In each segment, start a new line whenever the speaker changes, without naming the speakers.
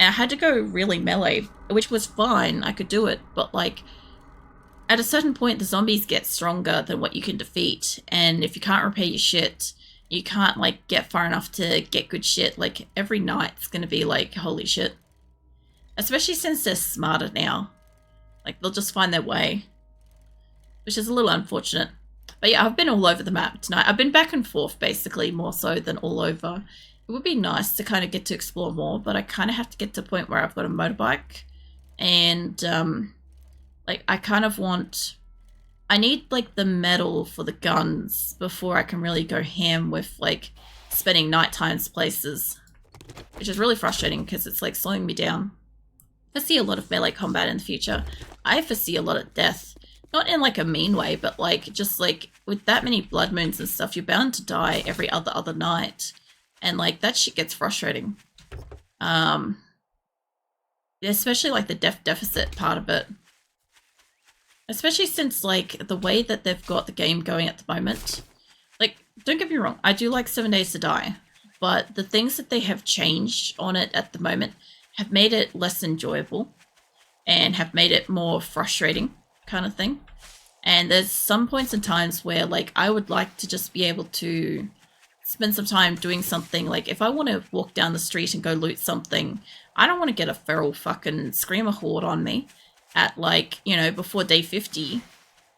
And I had to go really melee, which was fine. I could do it, but like at a certain point, the zombies get stronger than what you can defeat. And if you can't repair your shit, you can't like get far enough to get good shit. Like every night's gonna be like, holy shit. Especially since they're smarter now. Like they'll just find their way. Which is a little unfortunate. But yeah, I've been all over the map tonight. I've been back and forth basically, more so than all over. It would be nice to kind of get to explore more, but I kind of have to get to a point where I've got a motorbike. And like I kind of want... I need like the metal for the guns before I can really go ham with like spending night times places. Which is really frustrating because it's like slowing me down. I see a lot of melee combat in the future. I foresee a lot of death. Not in like a mean way, but like just like with that many blood moons and stuff, you're bound to die every other night. And like that shit gets frustrating. Especially like the death deficit part of it. Especially since like the way that they've got the game going at the moment. Like, don't get me wrong, I do like 7 Days to Die. But the things that they have changed on it at the moment have made it less enjoyable. And have made it more frustrating. Kind of thing. And there's some points in times where like I would like to just be able to spend some time doing something. Like if I want to walk down the street and go loot something, I don't want to get a feral fucking screamer horde on me at like, you know, before day 50.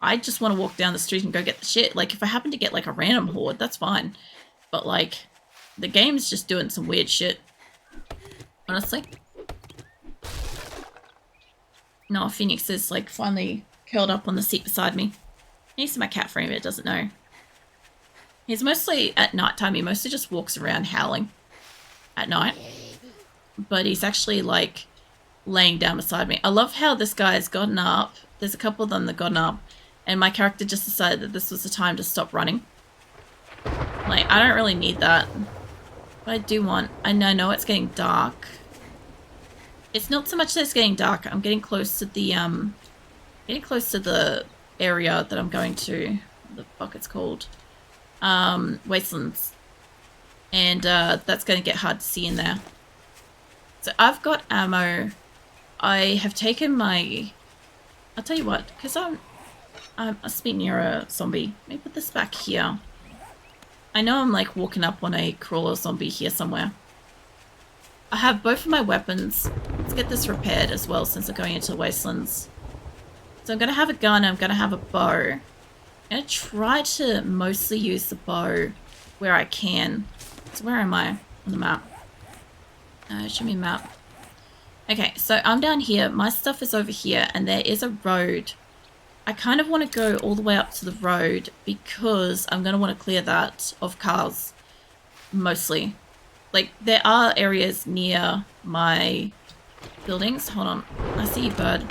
I just want to walk down the street and go get the shit. Like if I happen to get like a random horde, that's fine. But like the game's just doing some weird shit. Honestly. No, Phoenix is like finally curled up on the seat beside me. He's my cat frame, it doesn't know. He's mostly at nighttime, he mostly just walks around howling at night. But he's actually like laying down beside me. I love how this guy has gotten up. There's a couple of them that gotten up. And my character just decided that this was the time to stop running. Like, I don't really need that. But I do want... I know it's getting dark. It's not so much that it's getting dark. I'm getting close to the, getting close to the area that I'm going to. What the fuck it's called? Wastelands. And, that's going to get hard to see in there. So I've got ammo. I have taken my... I'll tell you what, because I'm a speed near a zombie. Let me put this back here. I know I'm like walking up on a crawler zombie here somewhere. I have both of my weapons. Let's get this repaired as well since I'm going into the wastelands. So I'm going to have a gun, I'm going to have a bow. I'm going to try to mostly use the bow where I can. So where am I on the map? Show me a map. Okay, so I'm down here. My stuff is over here and there is a road. I kind of want to go all the way up to the road because I'm going to want to clear that of cars. Mostly. Like, there are areas near my buildings. Hold on. I see you, bird.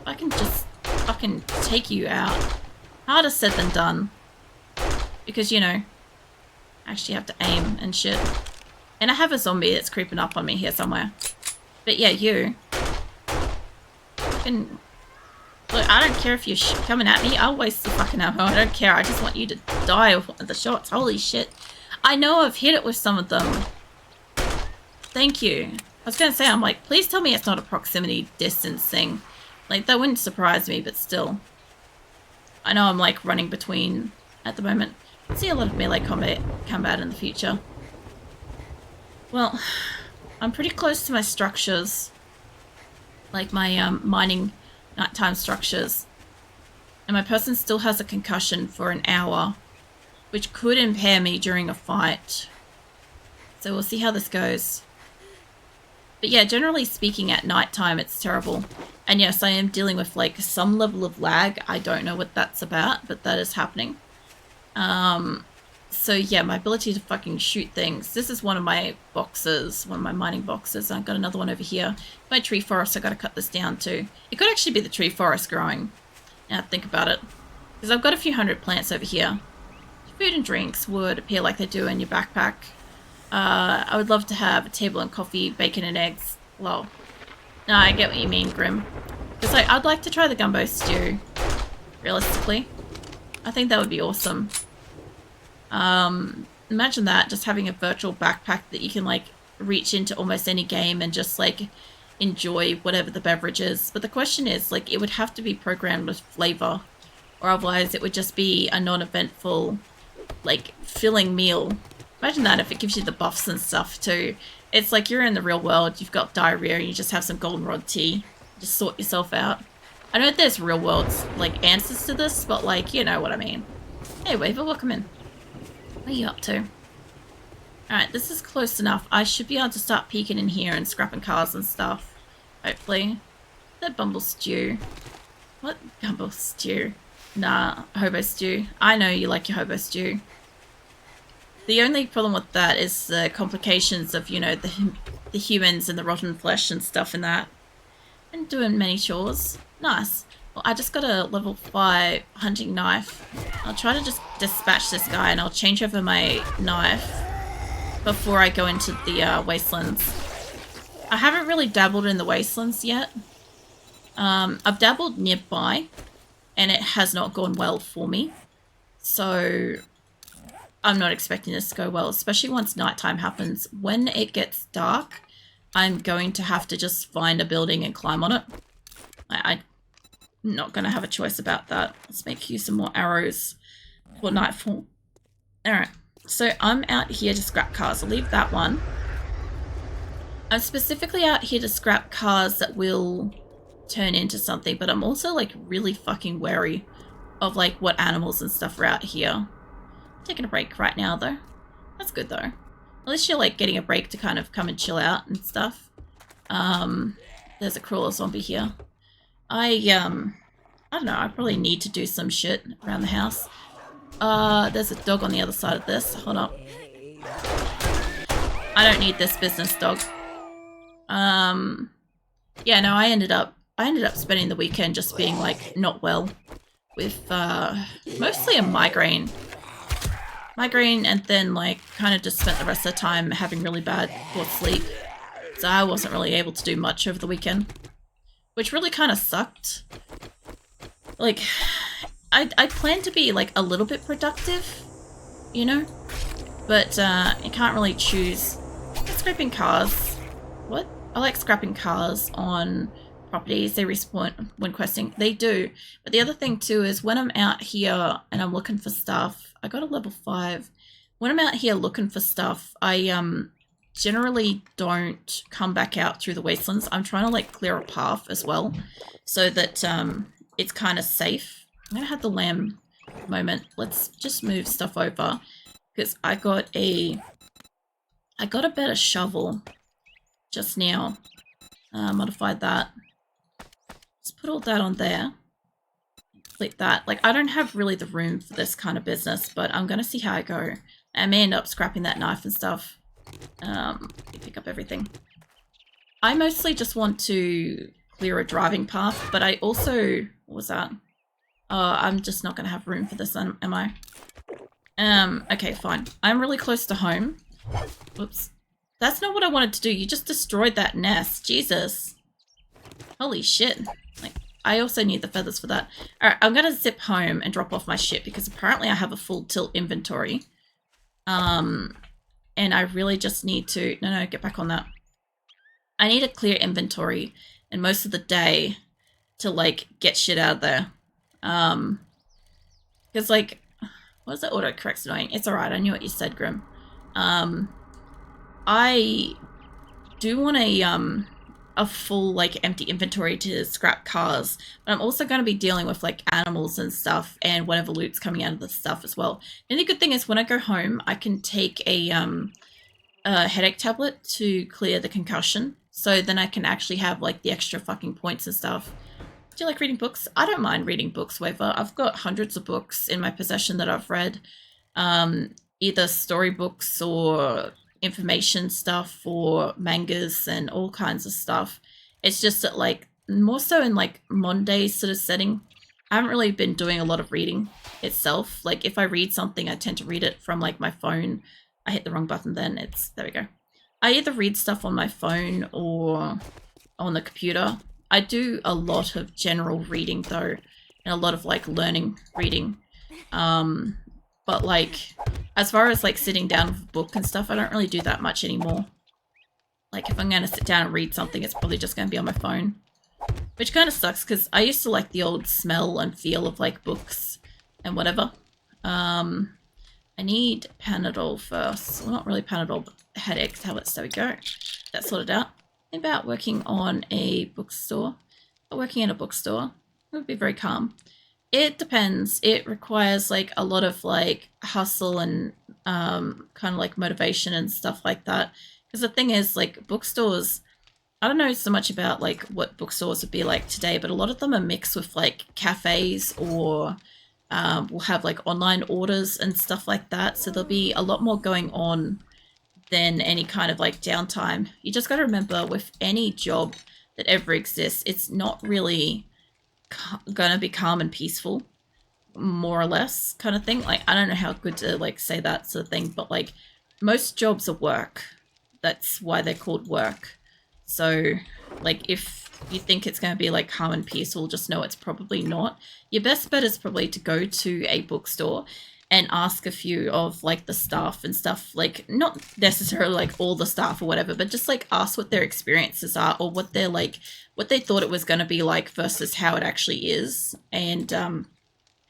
I can just fucking take you out. Harder said than done. Because, you know, I actually have to aim and shit. And I have a zombie that's creeping up on me here somewhere. But yeah, you. Fucking... Look, I don't care if you're coming at me. I'll waste the fucking ammo. I don't care. I just want you to die with one of the shots. Holy shit. I know I've hit it with some of them. Thank you. I was going to say, I'm like, please tell me it's not a proximity distance thing. Like, that wouldn't surprise me, but still. I know I'm, like, running between at the moment. I see a lot of melee combat in the future. Well, I'm pretty close to my structures. Like, my, mining... nighttime structures, and my person still has a concussion for an hour, which could impair me during a fight. So we'll see how this goes. But yeah, generally speaking, at nighttime it's terrible. And yes, I am dealing with like some level of lag. I don't know what that's about, but that is happening. So yeah, my ability to fucking shoot things. This is one of my boxes, one of my mining boxes. I've got another one over here. My tree forest, I gotta cut this down too. It could actually be the tree forest growing. Now think about it. Because I've got a few hundred plants over here. Food and drinks would appear like they do in your backpack. I would love to have a table and coffee, bacon and eggs. Lol. No, I get what you mean, Grim. Because like, I'd like to try the gumbo stew. Realistically. I think that would be awesome. imagine that, just having a virtual backpack that you can like reach into almost any game and just like enjoy whatever the beverage is. But the question is, like, it would have to be programmed with flavor, or otherwise it would just be a non-eventful, like, filling meal. Imagine that if it gives you the buffs and stuff too. It's like you're in the real world, you've got diarrhea and you just have some goldenrod tea. Just sort yourself out. I know there's real world, like, answers to this, but, like, you know what I mean. Hey, Waver, welcome in. What are you up to? Alright, this is close enough. I should be able to start peeking in here and scrapping cars and stuff. Hopefully. That Bumble Stew. What? Bumble Stew? Nah, Hobo Stew. I know you like your Hobo Stew. The only problem with that is the complications of, you know, the humans and the rotten flesh and stuff and that. And doing many chores. Nice. Well, I just got a level 5 hunting knife. I'll try to just dispatch this guy and I'll change over my knife before I go into the wastelands. I haven't really dabbled in the wastelands yet. I've dabbled nearby and it has not gone well for me. So I'm not expecting this to go well, especially once nighttime happens. When it gets dark, I'm going to have to just find a building and climb on it. I'm not going to have a choice about that. Let's make you some more arrows for nightfall. Alright, so I'm out here to scrap cars. I'll leave that one. I'm specifically out here to scrap cars that will turn into something, but I'm also like really fucking wary of like what animals and stuff are out here. Taking a break right now though. That's good though. At least you're like getting a break to kind of come and chill out and stuff. There's a crawler zombie here. I don't know, I probably need to do some shit around the house. There's a dog on the other side of this. Hold up. I don't need this business dog. Yeah, no, I ended up spending the weekend just being like not well with mostly a migraine. And then like kind of just spent the rest of the time having really bad poor sleep. So I wasn't really able to do much over the weekend, which really kind of sucked. Like, I planned to be like a little bit productive, you know, but you can't really choose. Scraping cars. What? I like scrapping cars on properties. They respawn when questing. They do. But the other thing too is when I'm out here and I'm looking for stuff, I got a level 5. When I'm out here looking for stuff, I generally don't come back out through the wastelands. I'm trying to like clear a path as well so that it's kind of safe. I'm gonna have the lamb moment. Let's just move stuff over because I got a better shovel just now. Modified that. Let's put all that on there. Complete that. Like, I don't have really the room for this kind of business, but I'm gonna see how I go. I may end up scrapping that knife and stuff. Pick up everything. I mostly just want to clear a driving path, but I also... What was that? I'm just not gonna have room for this, am I? Okay, fine. I'm really close to home. Whoops. That's not what I wanted to do. You just destroyed that nest. Jesus. Holy shit. Like, I also need the feathers for that. Alright, I'm gonna zip home and drop off my shit because apparently I have a full tilt inventory. And I really just need to... No, get back on that. I need a clear inventory and most of the day to, like, get shit out of there. Because, like... What is that autocorrect's annoying? It's alright, I knew what you said, Grim. I do want a full, like, empty inventory to scrap cars, but I'm also going to be dealing with, like, animals and stuff and whatever loot's coming out of the stuff as well. And the good thing is when I go home, I can take a headache tablet to clear the concussion, so then I can actually have, like, the extra fucking points and stuff. Do you like reading books? I don't mind reading books, Waver. I've got hundreds of books in my possession that I've read, either storybooks or information stuff or mangas and all kinds of stuff. It's just that, like, more so in like Monday sort of setting, I haven't really been doing a lot of reading itself. Like, if I read something, I tend to read it from like my phone. I hit the wrong button then. There we go. I either read stuff on my phone or on the computer. I do a lot of general reading though, and a lot of like learning reading. But like as far as like sitting down with a book and stuff, I don't really do that much anymore. Like if I'm going to sit down and read something, it's probably just going to be on my phone. Which kind of sucks because I used to like the old smell and feel of like books and whatever. I need Panadol first. Well, not really Panadol, but headache tablets. There we go. That's sorted out. Think about working on a bookstore. Working in a bookstore. It would be very calm. It depends. It requires like a lot of like hustle and kind of like motivation and stuff like that. Because the thing is, like bookstores, I don't know so much about like what bookstores would be like today, but a lot of them are mixed with like cafes or will have like online orders and stuff like that. So there'll be a lot more going on than any kind of like downtime. You just got to remember with any job that ever exists, it's not really gonna be calm and peaceful, more or less kind of thing. Like, I don't know how good to like say that sort of thing, but like most jobs are work. That's why they're called work. So like if you think it's going to be like calm and peaceful, just know it's probably not. Your best bet is probably to go to a bookstore and ask a few of like the staff and stuff, like not necessarily like all the staff or whatever, but just like ask what their experiences are or what they're like, what they thought it was going to be like versus how it actually is, and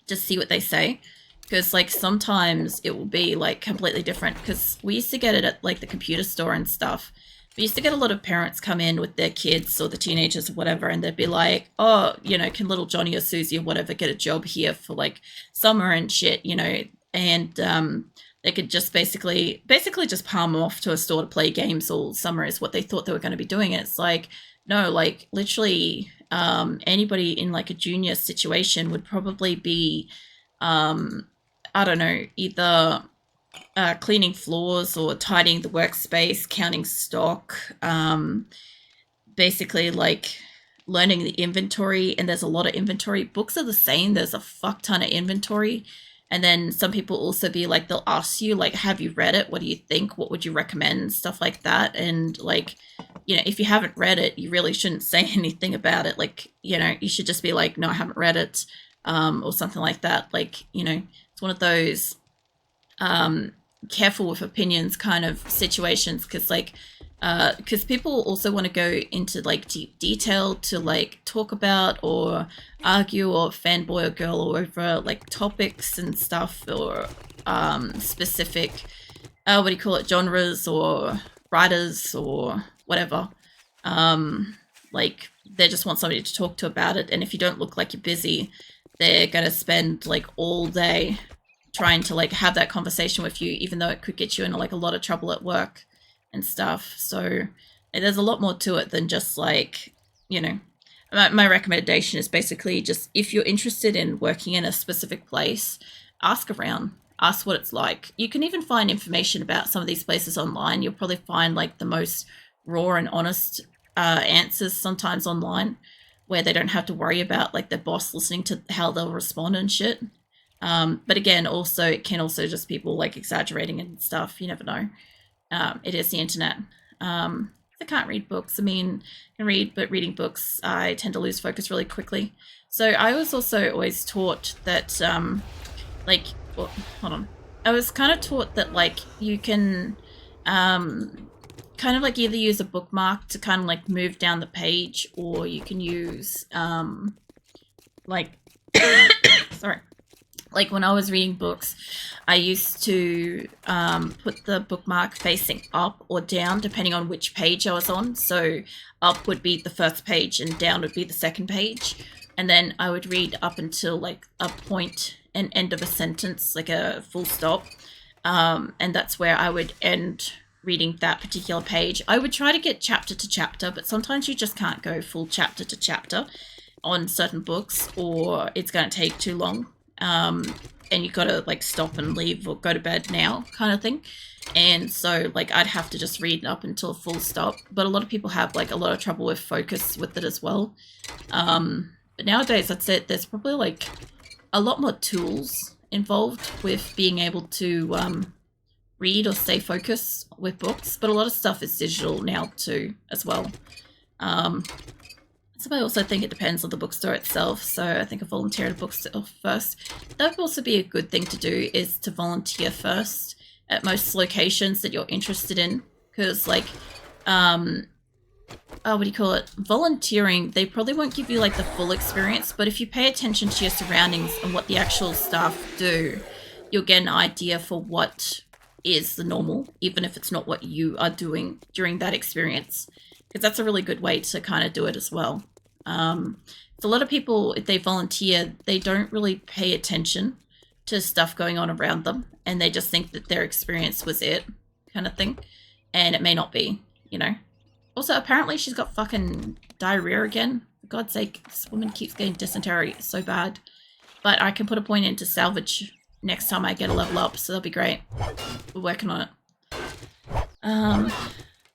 just see what they say. Because like sometimes it will be like completely different, because we used to get it at like the computer store and stuff. We used to get a lot of parents come in with their kids or the teenagers or whatever, and they'd be like, oh, you know, can little Johnny or Susie or whatever get a job here for like summer and shit, you know, and they could just basically just palm them off to a store to play games all summer is what they thought they were going to be doing. And it's like, no, like literally anybody in like a junior situation would probably be, I don't know, either cleaning floors or tidying the workspace, counting stock, basically like learning the inventory. And there's a lot of inventory. Books are the same. There's a fuck ton of inventory. And then some people also be like, they'll ask you like, have you read it? What do you think? What would you recommend? Stuff like that. And like, you know, if you haven't read it, you really shouldn't say anything about it. Like, you know, you should just be like, no, I haven't read it, or something like that. Like, you know, it's one of those careful with opinions kind of situations, because like because people also want to go into like deep detail to like talk about or argue or fanboy or girl over like topics and stuff, or specific what do you call it, genres or writers or whatever. Like they just want somebody to talk to about it, and if you don't look like you're busy, they're gonna spend like all day trying to like have that conversation with you, even though it could get you in like a lot of trouble at work and stuff. So there's a lot more to it than just like, you know, my recommendation is basically just, if you're interested in working in a specific place, ask around, ask what it's like. You can even find information about some of these places online. You'll probably find like the most raw and honest answers sometimes online, where they don't have to worry about like their boss listening to how they'll respond and shit. But again, also it can also just people like exaggerating and stuff. You never know. It is the internet. I can't read books. I mean, I can read, but reading books, I tend to lose focus really quickly. So I was also always taught that, like, well, hold on. I was kind of taught that like you can, kind of like either use a bookmark to kind of like move down the page, or you can use, like, sorry. Like when I was reading books, I used to put the bookmark facing up or down, depending on which page I was on. So up would be the first page and down would be the second page. And then I would read up until like a point and end of a sentence, like a full stop. And that's where I would end reading that particular page. I would try to get chapter to chapter, but sometimes you just can't go full chapter to chapter on certain books, or it's going to take too long. And you gotta like stop and leave or go to bed now kind of thing. And so like I'd have to just read up until a full stop. But a lot of people have like a lot of trouble with focus with it as well. But nowadays I'd say there's probably like a lot more tools involved with being able to read or stay focused with books. But a lot of stuff is digital now too as well. So I also think it depends on the bookstore itself. So I think a volunteer at a bookstore first. That would also be a good thing to do, is to volunteer first at most locations that you're interested in. Because like, what do you call it? Volunteering, they probably won't give you like the full experience, but if you pay attention to your surroundings and what the actual staff do, you'll get an idea for what is the normal, even if it's not what you are doing during that experience. Because that's a really good way to kind of do it as well. So a lot of people, if they volunteer, they don't really pay attention to stuff going on around them, and they just think that their experience was it, kind of thing. And it may not be, you know. Also, apparently she's got fucking diarrhea again. For God's sake, this woman keeps getting dysentery. It's so bad. But I can put a point into salvage next time I get a level up, so that'll be great. We're working on it.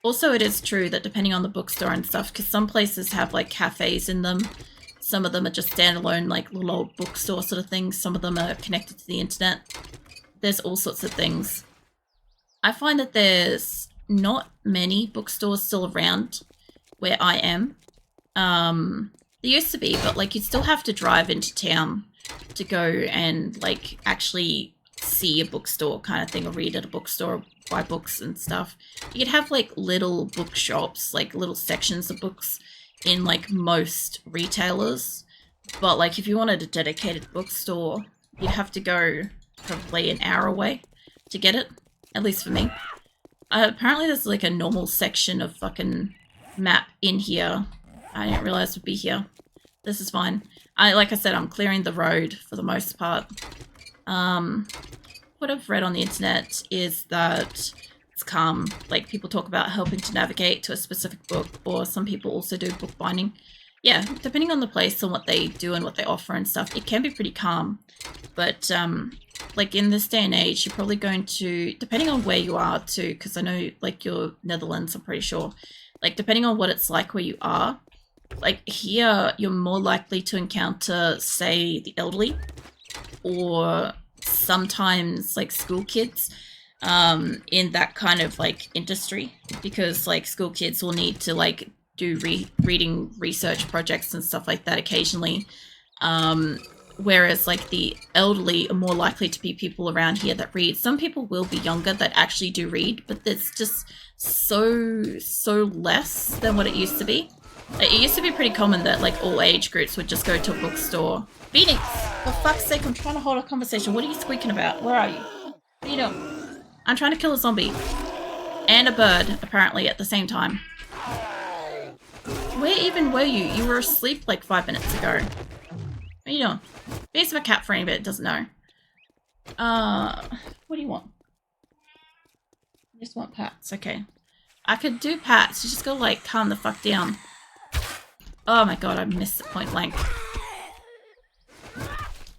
Also, it is true that depending on the bookstore and stuff, because some places have like cafes in them. Some of them are just standalone, like little old bookstore sort of things. Some of them are connected to the internet. There's all sorts of things. I find that there's not many bookstores still around where I am. There used to be, but like you'd still have to drive into town to go and like actually see a bookstore kind of thing, or read at a bookstore, buy books and stuff. You'd have like little bookshops, like little sections of books in like most retailers. But like if you wanted a dedicated bookstore, you'd have to go probably an hour away to get it, at least for me. Apparently there's like a normal section of fucking map in here. I didn't realize would be here. This is fine. Like I said, I'm clearing the road for the most part. What I've read on the internet is that it's calm. Like people talk about helping to navigate to a specific book, or some people also do bookbinding. Yeah, depending on the place and what they do and what they offer and stuff, it can be pretty calm. But like in this day and age, you're probably going to, depending on where you are too, because I know like your Netherlands, I'm pretty sure, like depending on what it's like where you are, like here you're more likely to encounter, say, the elderly, or sometimes like school kids in that kind of like industry, because like school kids will need to like do reading research projects and stuff like that occasionally. Whereas like the elderly are more likely to be people around here that read. Some people will be younger that actually do read, but it's just so less than what it used to be. Like, it used to be pretty common that like all age groups would just go to a bookstore. Phoenix, for fuck's sake, I'm trying to hold a conversation. What are you squeaking about? Where are you? What are you doing? I'm trying to kill a zombie. And a bird, apparently, at the same time. Where even were you? You were asleep like 5 minutes ago. What are you doing? There's my cat friend, but it doesn't know. What do you want? I just want pats. Okay. I could do pats. You just gotta like calm the fuck down. Oh my god, I missed it point blank.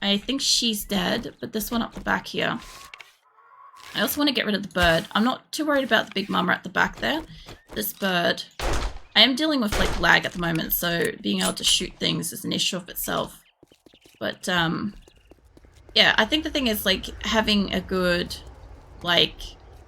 I think she's dead, but this one up the back here. I also want to get rid of the bird. I'm not too worried about the big mama at the back there. This bird. I am dealing with like lag at the moment, so being able to shoot things is an issue of itself. But yeah, I think the thing is like having a good like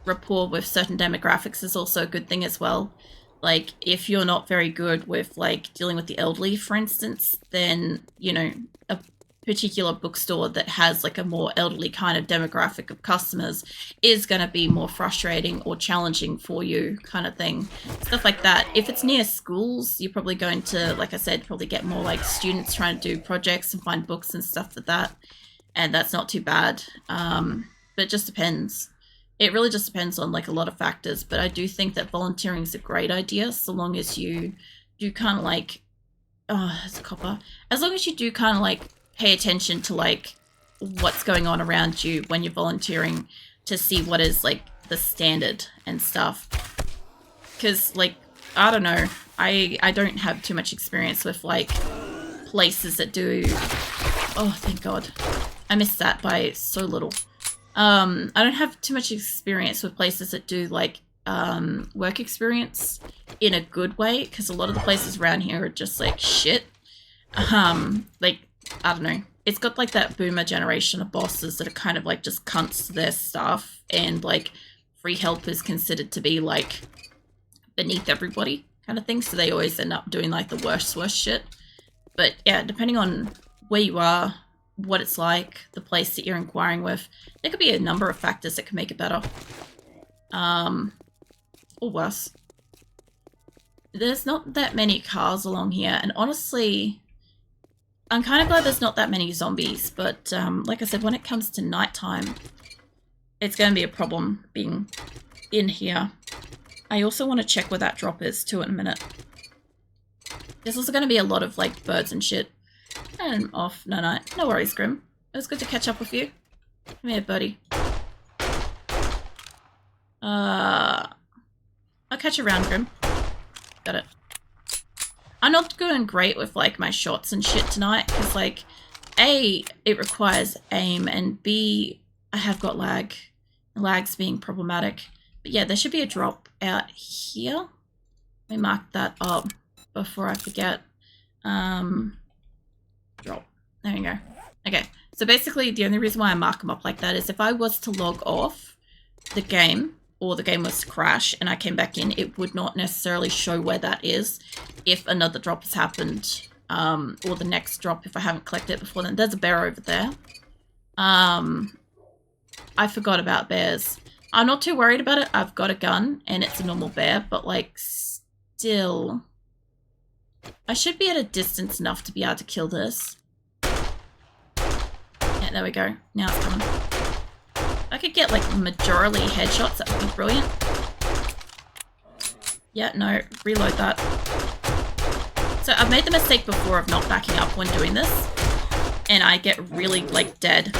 rapport with certain demographics is also a good thing as well. Like if you're not very good with like dealing with the elderly, for instance, then you know a particular bookstore that has like a more elderly kind of demographic of customers is going to be more frustrating or challenging for you, kind of thing. Stuff like that. If it's near schools, you're probably going to, like I said, probably get more like students trying to do projects and find books and stuff like that, and that's not too bad. But it just depends. It really just depends on like a lot of factors, but I do think that volunteering is a great idea, so long as you do kind of like, it's a copper, as long as you do kind of like pay attention to like what's going on around you when you're volunteering, to see what is like the standard and stuff. Because like, I don't know, I don't have too much experience with like places that do, oh thank god, I missed that by so little. I don't have too much experience with places that do like work experience in a good way, because a lot of the places around here are just like shit. Like, I don't know. It's got like that boomer generation of bosses that are kind of like just cunts to their staff, and like free help is considered to be like beneath everybody kind of thing. So they always end up doing like the worst shit. But yeah, depending on where you are, what it's like, the place that you're inquiring with, there could be a number of factors that can make it better. Or worse. There's not that many cars along here, and honestly, I'm kind of glad there's not that many zombies, but like I said, when it comes to nighttime, it's going to be a problem being in here. I also want to check where that drop is too in a minute. There's also going to be a lot of like birds and shit. And I'm off. No worries, Grim. It was good to catch up with you. Come here, buddy. I'll catch you around, Grim. Got it. I'm not doing great with like my shots and shit tonight because like A, it requires aim, and B, I have got lag. Lag's being problematic. But yeah, there should be a drop out here. Let me mark that up before I forget. Drop. There we go. Okay, so basically the only reason why I mark them up like that is if I was to log off the game, or the game was to crash and I came back in, it would not necessarily show where that is if another drop has happened, or the next drop if I haven't collected it before then. There's a bear over there. I forgot about bears. I'm not too worried about it. I've got a gun and it's a normal bear, but like still, I should be at a distance enough to be able to kill this. Yeah, there we go. Now it's coming. If I could get like majority headshots, that would be brilliant. Yeah, no, reload that. So I've made the mistake before of not backing up when doing this, and I get really like dead.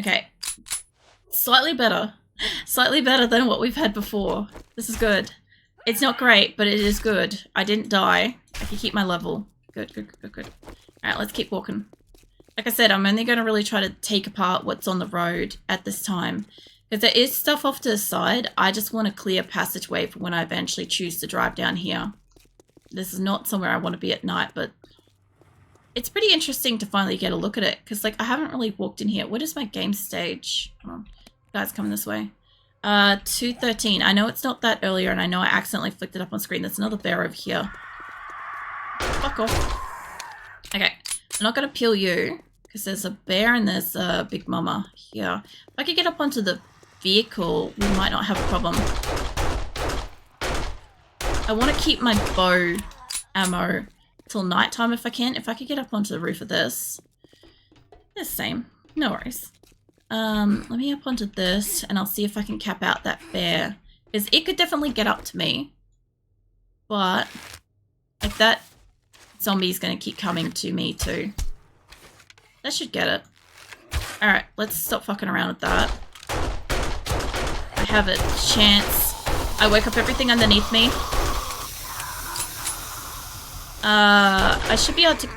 Okay. Slightly better. Slightly better than what we've had before. This is good. It's not great, but it is good. I didn't die. I can keep my level. Good, good, good, good. Alright, let's keep walking. Like I said, I'm only going to really try to take apart what's on the road at this time. Because there is stuff off to the side. I just want a clear passageway for when I eventually choose to drive down here. This is not somewhere I want to be at night, but it's pretty interesting to finally get a look at it. Because like I haven't really walked in here. What is my game stage? Hold on. Guys coming this way. 2:13. I know it's not that earlier, and I know I accidentally flicked it up on screen. There's another bear over here. Fuck off. Okay. I'm not going to peel you, because there's a bear and there's a big mama here. If I could get up onto the vehicle, we might not have a problem. I want to keep my bow ammo till nighttime if I can. If I could get up onto the roof of this. The same. No worries. Let me up onto this, and I'll see if I can cap out that bear. Because it could definitely get up to me. But, like that zombie's going to keep coming to me too. That should get it. Alright, let's stop fucking around with that. I have a chance. I woke up everything underneath me. I should be able to...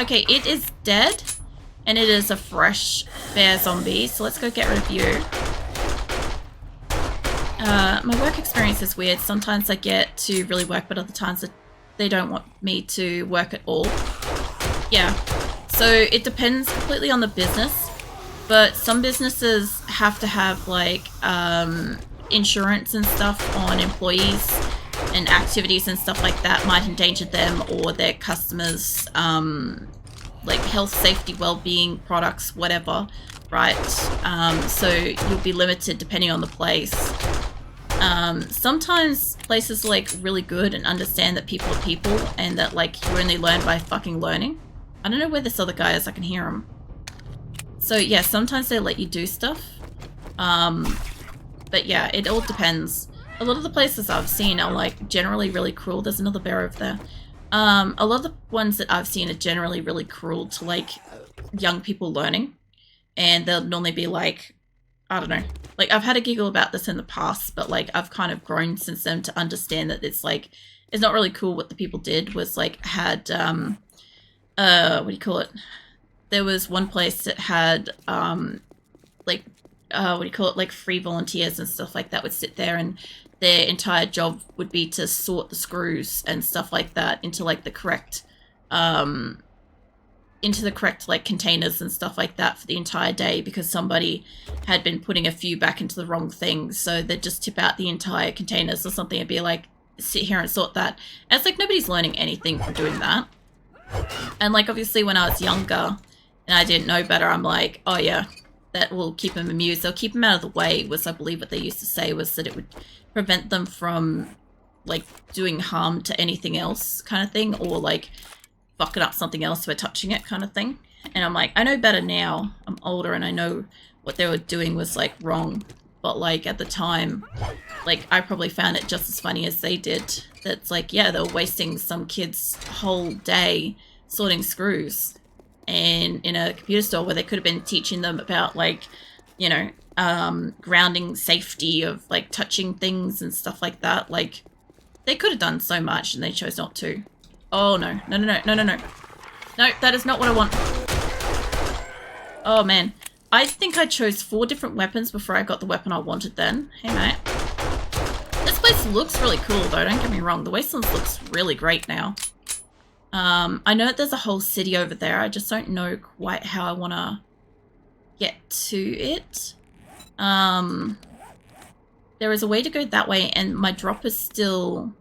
Okay, it is dead. And it is a fresh bear zombie. So let's go get rid of you. My work experience is weird. Sometimes I get to really work, but other times they don't want me to work at all. Yeah. So it depends completely on the business. But some businesses have to have like insurance and stuff on employees, and activities and stuff like that might endanger them or their customers, like health, safety, well-being products, whatever, right? So you'll be limited depending on the place. Sometimes places are like really good and understand that people are people and that like you only learn by fucking learning. I don't know where this other guy is. I can hear him. So yeah, sometimes they let you do stuff. But yeah, it all depends. A lot of the places I've seen are like generally really cruel. There's another bear over there. A lot of the ones that I've seen are generally really cruel to like young people learning. And they'll normally be like, I don't know. Like I've had a giggle about this in the past, but like I've kind of grown since then to understand that it's like, it's not really cool. What the people did was like had, what do you call it? There was one place that had, like, what do you call it? Like free volunteers and stuff like that would sit there, and their entire job would be to sort the screws and stuff like that into like the correct, like containers and stuff like that for the entire day, because somebody had been putting a few back into the wrong things. So they'd just tip out the entire containers or something and be like, sit here and sort that. And it's like nobody's learning anything from doing that. And like obviously when I was younger and I didn't know better, I'm like, oh yeah, that will keep them amused. They'll keep them out of the way, was I believe what they used to say was that it would prevent them from like doing harm to anything else kind of thing, or like fucking up something else by touching it kind of thing. And I'm like, I know better now. I'm older and I know what they were doing was like wrong. But like at the time, like I probably found it just as funny as they did. That's like, yeah, they were wasting some kid's whole day sorting screws and in a computer store where they could have been teaching them about like, you know, grounding safety of like touching things and stuff like that. Like they could have done so much and they chose not to. Oh no, no, no, no, no, no, no. No, that is not what I want. Oh man. I think I chose 4 different weapons before I got the weapon I wanted then. Hey mate. This place looks really cool though, don't get me wrong. The Wastelands looks really great now. I know that there's a whole city over there. I just don't know quite how I want to get to it. There is a way to go that way and my drop is still...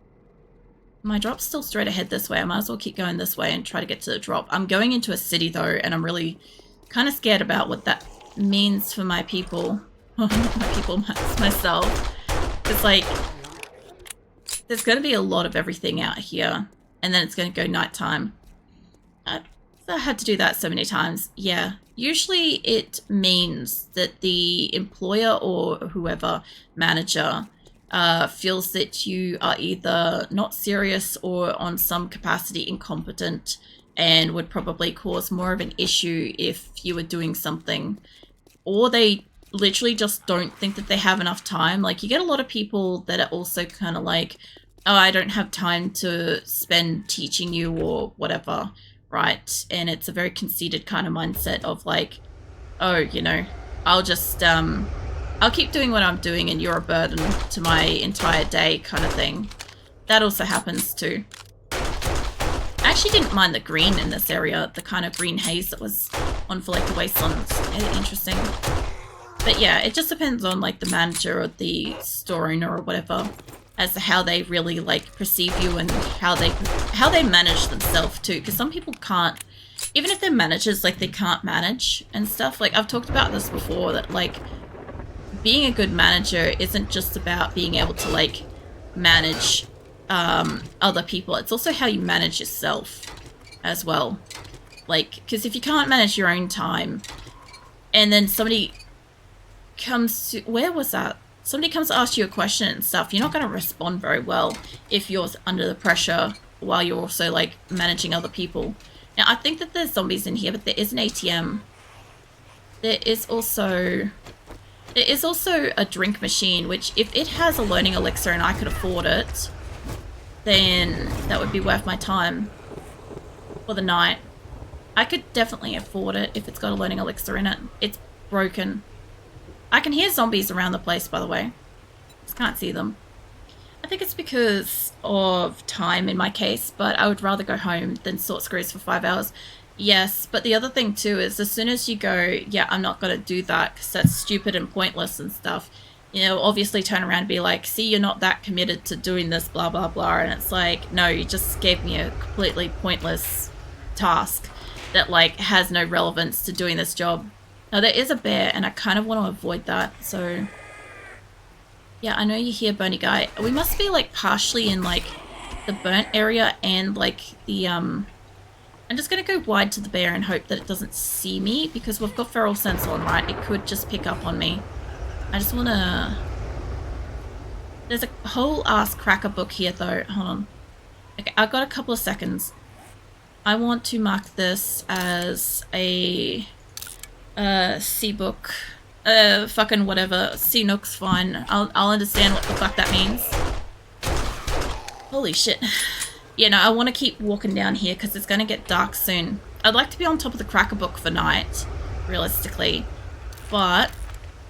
My drop's still straight ahead this way. I might as well keep going this way and try to get to the drop. I'm going into a city though, and I'm really kind of scared about what that means for my people. Myself. It's like, there's going to be a lot of everything out here, and then it's going to go nighttime. I had to do that so many times. Yeah. Usually it means that the employer or whoever, manager, feels that you are either not serious or on some capacity incompetent and would probably cause more of an issue if you were doing something. Or they literally just don't think that they have enough time. Like, you get a lot of people that are also kind of like, oh, I don't have time to spend teaching you or whatever, right? And it's a very conceited kind of mindset of like, oh, you know, I'll just, I'll keep doing what I'm doing and you're a burden to my entire day kind of thing. That also happens too. I actually didn't mind the green in this area, the kind of green haze that was on for like the Wastelands. Interesting. But yeah, it just depends on like the manager or the store owner or whatever as to how they really like perceive you and how they manage themselves too. Because some people can't, even if they're managers, like they can't manage and stuff. Like I've talked about this before, that like being a good manager isn't just about being able to like manage other people. It's also how you manage yourself as well. Like, because if you can't manage your own time and then somebody comes to, where was that? Somebody comes to ask you a question and stuff, you're not going to respond very well if you're under the pressure while you're also like managing other people. Now, I think that there's zombies in here, but there is an ATM. There is also a drink machine, which if it has a learning elixir and I could afford it, then that would be worth my time for the night. I could definitely afford it if it's got a learning elixir in it. It's broken. I can hear zombies around the place, by the way. Just can't see them. I think it's because of time in my case, but I would rather go home than sort screws for 5 hours. Yes, but the other thing too is as soon as you go, yeah, I'm not going to do that because that's stupid and pointless and stuff, you know, obviously turn around and be like, see, you're not that committed to doing this, blah, blah, blah. And it's like, no, you just gave me a completely pointless task that like has no relevance to doing this job. Now there is a bear and I kind of want to avoid that. So yeah, I know you hear Bony Guy. We must be like partially in like the burnt area and like the, I'm just going to go wide to the bear and hope that it doesn't see me because we've got feral sense on, right? It could just pick up on me. I just want to... There's a whole ass cracker book here though. Hold on. Okay, I've got a couple of seconds. I want to mark this as a sea book. Fucking whatever. Sea nook's fine. I'll understand what the fuck that means. Holy shit. Yeah, no, I want to keep walking down here because it's going to get dark soon. I'd like to be on top of the cracker book for night, realistically. But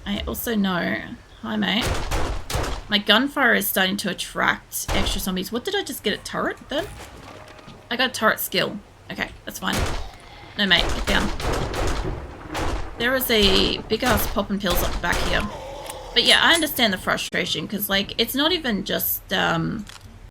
I also know... Hi, mate. My gunfire is starting to attract extra zombies. What did I just get? A turret, then? I got a turret skill. Okay, that's fine. No, mate, get down. There is a big-ass poppin' pills up the back here. But yeah, I understand the frustration because, like, it's not even just...